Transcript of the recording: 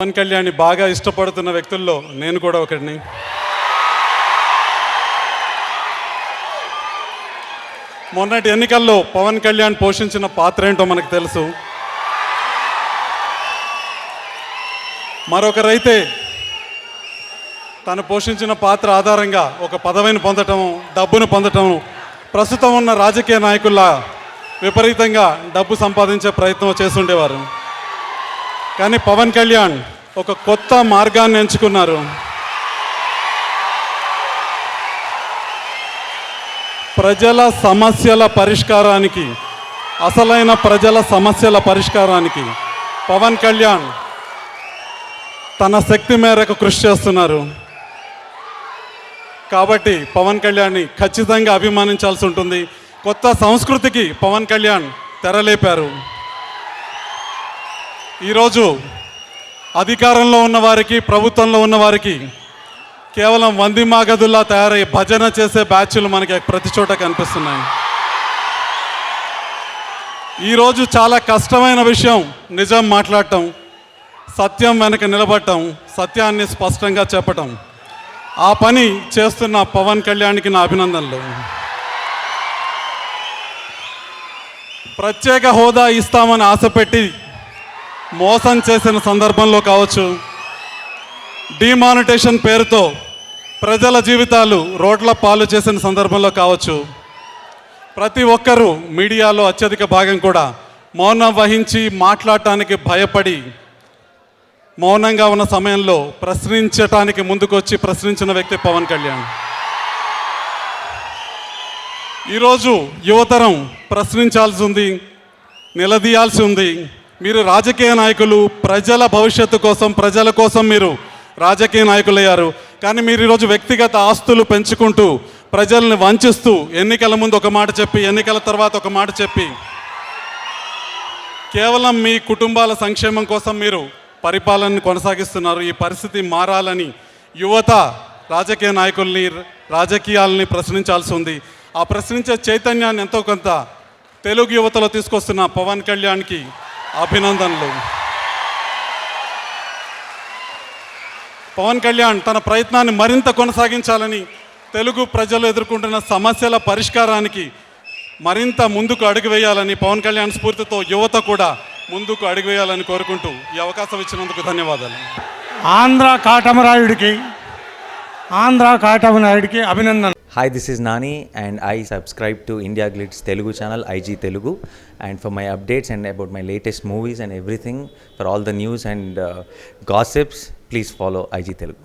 పవన్ కళ్యాణ్ బాగా ఇష్టపడుతున్న వ్యక్తుల్లో నేను కూడా ఒకడిని. మొన్నటి ఎన్నికల్లో పవన్ కళ్యాణ్ పోషించిన పాత్ర ఏంటో మనకు తెలుసు. మరొకరైతే తను పోషించిన పాత్ర ఆధారంగా ఒక పదవిని పొందటం, డబ్బును పొందటం, ప్రస్తుతం ఉన్న రాజకీయ నాయకుల్లా విపరీతంగా డబ్బు సంపాదించే ప్రయత్నం చేస్తుండేవారు. కానీ పవన్ కళ్యాణ్ ఒక కొత్త మార్గాన్ని ఎంచుకున్నారు. ప్రజల సమస్యల పరిష్కారానికి, అసలైన ప్రజల సమస్యల పరిష్కారానికి పవన్ కళ్యాణ్ తన శక్తి మేరకు కృషి చేస్తున్నారు. కాబట్టి పవన్ కళ్యాణ్ని ఖచ్చితంగా అభిమానించాల్సి ఉంటుంది. కొత్త సంస్కృతికి పవన్ కళ్యాణ్ తెరలేపారు. ఈరోజు అధికారంలో ఉన్నవారికి, ప్రభుత్వంలో ఉన్నవారికి కేవలం వందిమాగదుల్లా తయారై భజన చేసే బ్యాచ్లు మనకి ప్రతి చోట కనిపిస్తున్నాయి. ఈరోజు చాలా కష్టమైన విషయం నిజం మాట్లాడటం, సత్యం వెనక నిలబడటం, సత్యాన్ని స్పష్టంగా చెప్పటం. ఆ పని చేస్తున్న పవన్ కళ్యాణ్కి నా అభినందనలు. ప్రత్యేక హోదా ఇస్తామని ఆశపెట్టి మోసం చేసిన సందర్భంలో కావచ్చు, డిమానిటేషన్ పేరుతో ప్రజల జీవితాలు రోడ్ల పాలు చేసిన సందర్భంలో కావచ్చు, ప్రతి ఒక్కరూ మీడియాలో అత్యధిక భాగం కూడా మౌనం వహించి మాట్లాడటానికి భయపడి మౌనంగా ఉన్న సమయంలో ప్రశ్నించటానికి ముందుకొచ్చి ప్రశ్నించిన వ్యక్తి పవన్ కళ్యాణ్. ఈరోజు యువతరం ప్రశ్నించాల్సి ఉంది, నిలదీయాల్సి ఉంది. మీరు రాజకీయ నాయకులు, ప్రజల భవిష్యత్తు కోసం, ప్రజల కోసం మీరు రాజకీయ నాయకులయ్యారు. కానీ మీరు ఈరోజు వ్యక్తిగత ఆస్తులు పెంచుకుంటూ ప్రజల్ని వంచిస్తూ ఎన్నికల ముందు ఒక మాట చెప్పి, ఎన్నికల తర్వాత ఒక మాట చెప్పి, కేవలం మీ కుటుంబాల సంక్షేమం కోసం మీరు పరిపాలనని కొనసాగిస్తున్నారు. ఈ పరిస్థితి మారాలని యువత రాజకీయ నాయకుల్ని, రాజకీయాలని ప్రశ్నించాల్సి ఉంది. ఆ ప్రశ్నించే చైతన్యాన్ని ఎంతో కొంత తెలుగు యువతలో తీసుకొస్తున్న పవన్ కళ్యాణ్కి అభినందనలు. పవన్ కళ్యాణ్ తన ప్రయత్నాన్ని మరింత కొనసాగించాలని, తెలుగు ప్రజలు ఎదుర్కొంటున్న సమస్యల పరిష్కారానికి మరింత ముందుకు అడుగు వేయాలని, పవన్ కళ్యాణ్ స్ఫూర్తితో యువత కూడా ముందుకు అడుగు వేయాలని కోరుకుంటూ ఈ అవకాశం ఇచ్చినందుకు ధన్యవాదాలు. ఆంధ్ర కాటమరాయుడికి అభినందన. Hi, this is Nani and I subscribe to India Glitz Telugu channel IG Telugu, and for my updates and about my latest movies and everything, for all the news and gossips, please follow IG Telugu.